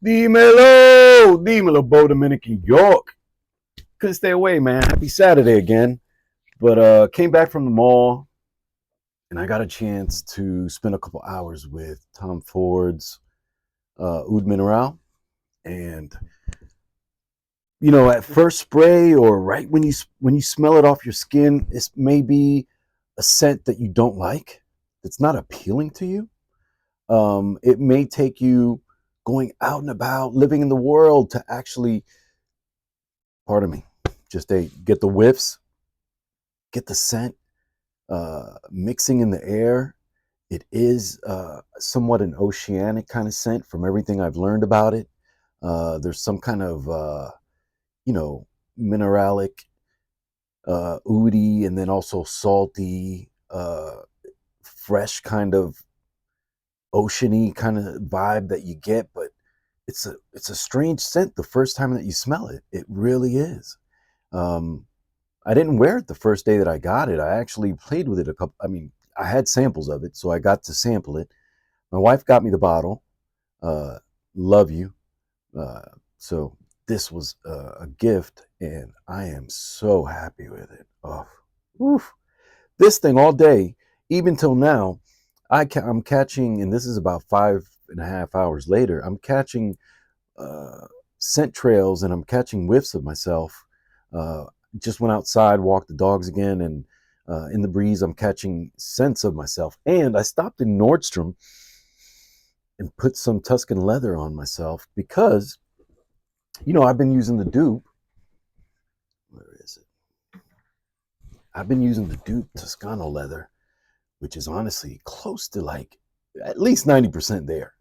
Dímelo, Bo Dominican York. Couldn't stay away, man. Happy Saturday again. But came back from the mall and I got a chance to spend a couple hours with Tom Ford's Oud Minerale. And at first spray or right when you smell it off your skin, it's maybe a scent that you don't like. It's not appealing to you. It may take you going out and about, living in the world to actually, pardon me, just get the whiffs, get the scent, mixing in the air. It is somewhat an oceanic kind of scent from everything I've learned about it. There's some kind of, mineralic, oody, and then also salty, fresh kind of oceany kind of vibe that you get, but it's a strange scent the first time that you smell it. It really is. I didn't wear it the first day that I got it. I actually played with it a couple. I mean, I had samples of it, so I got to sample it. My wife got me the bottle. Uh, love you. Uh, so this was a gift, and I am so happy with it. Oh, oof. This thing all day, even till now, I'm catching, and this is about 5.5 hours later. I'm catching uh, scent trails, and I'm catching whiffs of myself. Uh, just went outside, walked the dogs again, and in the breeze, I'm catching scents of myself. And I stopped in Nordstrom and put some Tuscan leather on myself because, I've been using the dupe. Where is it? I've been using the dupe Toscano leather, which is honestly close to like at least 90% there.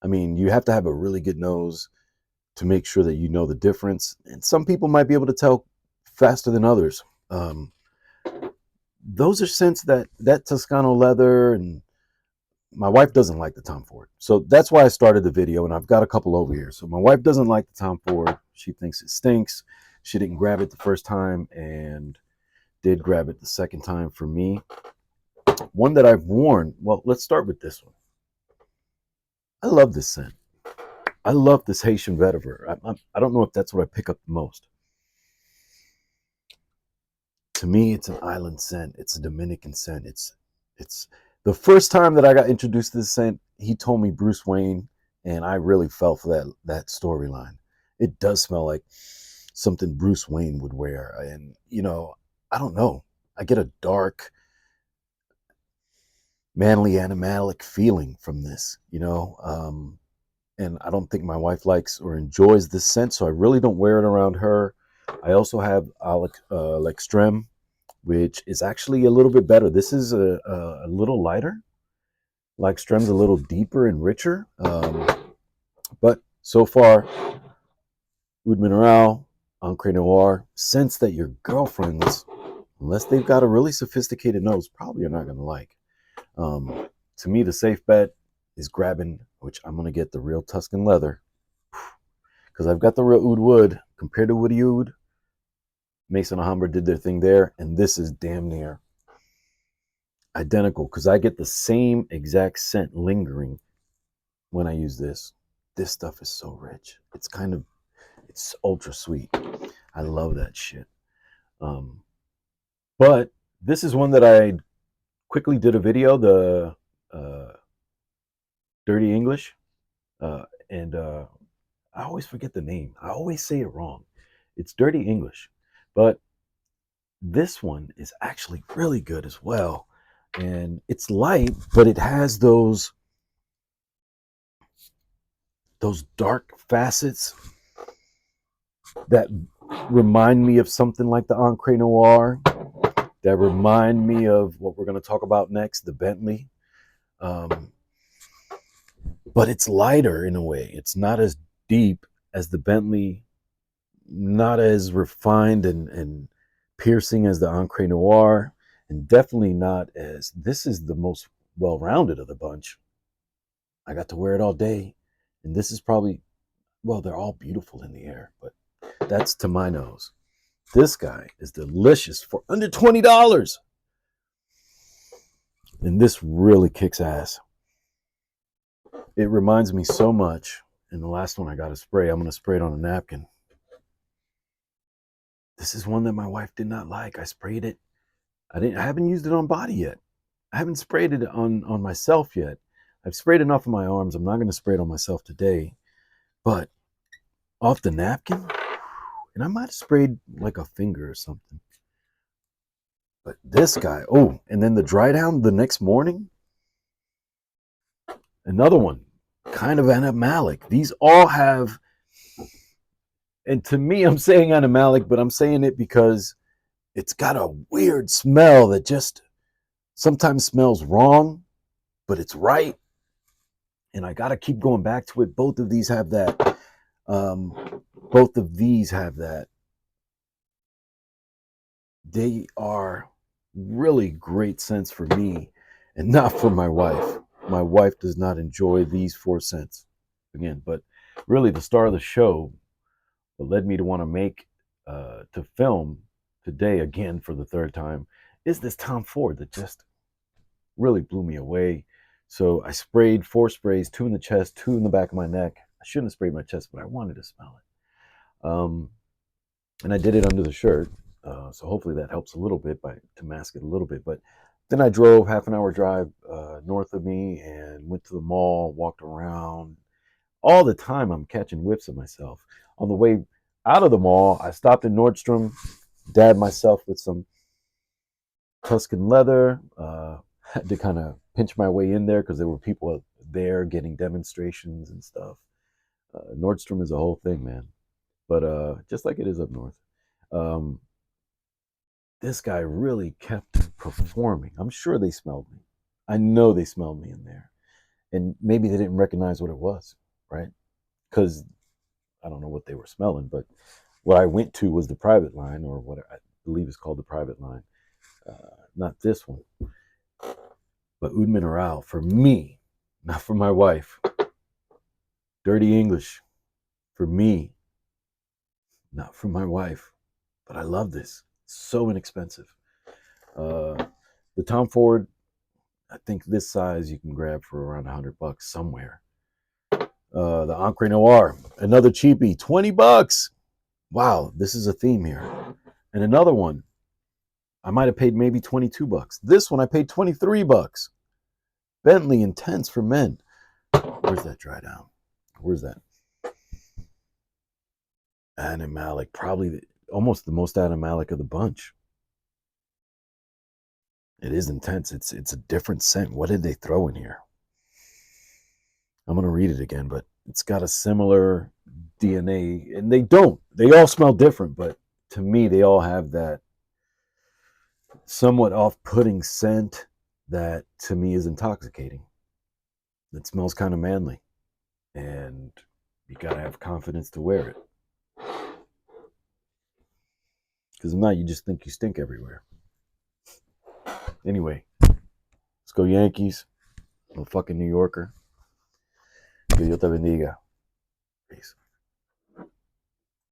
I mean, you have to have a really good nose to make sure that you know the difference. And some people might be able to tell faster than others. Those are scents that Toscano leather, and my wife doesn't like the Tom Ford. So that's why I started the video, and I've got a couple over here. So my wife doesn't like the Tom Ford. She thinks it stinks. She didn't grab it the first time and did grab it the second time for me. One that I've worn, well, let's start with this one. I love this scent. I love this Haitian vetiver. I don't know if that's what I pick up the most. To me, it's an island scent. It's a Dominican scent. It's the first time that I got introduced to this scent. He told me Bruce Wayne, and I really fell for that storyline. It does smell like something Bruce Wayne would wear, and I don't know. I get a dark, manly, animalic feeling from this. And I don't think my wife likes or enjoys this scent, so I really don't wear it around her. I also have L'Extreme, which is actually a little bit better. This is a little lighter. L'Extreme's a little deeper and richer. But so far, Oud Mineral, Encre Noir, scents that your girlfriends, unless they've got a really sophisticated nose, probably are not going to like. To me, the safe bet is grabbing, which I'm going to get the real Tuscan leather, because I've got the real oud wood compared to woody oud. Mason Alhambra did their thing there, and this is damn near identical because I get the same exact scent lingering when I use this. This stuff is so rich. It's ultra sweet. I love that shit. But this is one that I quickly did a video, the Dirty English, and I always forget the name. I always say it wrong. It's Dirty English, but this one is actually really good as well. And it's light, but it has those dark facets that remind me of something like the Encre Noir, that remind me of what we're going to talk about next, the Bentley. But it's lighter in a way. It's not as deep as the Bentley, not as refined and piercing as the Encre Noir, and definitely not as, this is the most well-rounded of the bunch. I got to wear it all day, and this is probably, well, they're all beautiful in the air, but that's to my nose. This guy is delicious for under $20. And this really kicks ass. It reminds me so much, And the last one I got to spray, I'm going to spray it on a napkin. This is one that my wife did not like. I sprayed it. I haven't used it on body yet. I haven't sprayed it on myself yet. I've sprayed enough on my arms. I'm not going to spray it on myself today. But off the napkin, and I might have sprayed like a finger or something. But this guy, oh, and then the dry down the next morning, another one, kind of animalic. These all have, and to me, I'm saying animalic, but I'm saying it because it's got a weird smell that just sometimes smells wrong, but it's right. And I got to keep going back to it. Both of these have that. Both of these have that. They are really great scents for me and not for my wife. My wife does not enjoy these 4 scents again, but really the star of the show, what led me to want to to film today again for the 3rd time, is this Tom Ford that just really blew me away. So I sprayed 4 sprays, 2 in the chest, 2 in the back of my neck. I shouldn't have sprayed my chest, but I wanted to smell it. And I did it under the shirt. So hopefully that helps a little bit to mask it a little bit. But then I drove half an hour drive north of me and went to the mall, walked around. All the time I'm catching whiffs of myself. On the way out of the mall, I stopped in Nordstrom, dabbed myself with some Tuscan leather. Had to kind of pinch my way in there because there were people there getting demonstrations and stuff. Nordstrom is a whole thing, man. But just like it is up north. This guy really kept performing. I'm sure they smelled me. I know they smelled me in there. And maybe they didn't recognize what it was, right? Because I don't know what they were smelling, but what I went to was the private line, or what I believe is called the private line. Not this one, but Oud Minerale for me, not for my wife. Dirty English for me, not for my wife. But I love this. So inexpensive. The Tom Ford, I think this size you can grab for around $100 somewhere. The Encre Noir, another cheapie, $20. Wow, this is a theme here. And another one, I might have paid maybe $22. This one I paid $23. Bentley Intense for men. Where's that dry down? Where's that? Animalic, probably almost the most animalic of the bunch. It is intense. It's a different scent. What did they throw in here? I'm going to read it again, but it's got a similar DNA, and they don't. They all smell different, but to me, they all have that somewhat off-putting scent that to me is intoxicating. It smells kind of manly, and you got to have confidence to wear it. Because if not, you just think you stink everywhere. Anyway, let's go Yankees. I'm a fucking New Yorker. Que Dios te bendiga. Peace.